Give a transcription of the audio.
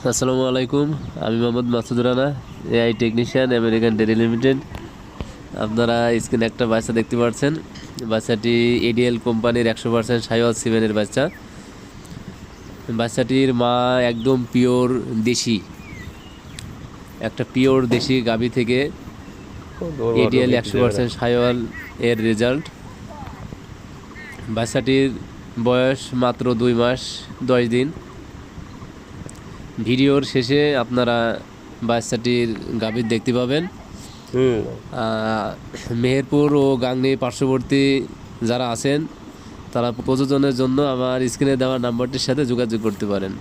আসসালামু আলাইকুম। আমি Mohammad Masud Rana, AI technician, American dairy limited. আপনারা স্ক্রিনে একটা বাচ্চা দেখতে পাচ্ছেন। বাচ্চাটি এডিএল কোম্পানির 100% সাইওয়াল সিমেনের বাচ্চা। বাচ্চাটির মা একদম পিওর দেশি, একটা পিওর দেশি গাভী থেকে এডিএল 100% সাইওয়াল এর রেজাল্ট। বাচ্চাটির বয়স মাত্র 2 মাস 10 দিন। ভিডিওর শেষে আপনারা বাচ্চাটির গাভীর দেখতে পাবেন। মেহেরপুর ও গাংনী পার্শ্ববর্তী যারা আছেন তারা প্রযোজনের জন্য আমার স্ক্রিনে দেওয়া নাম্বারটির সাথে যোগাযোগ করতে পারেন।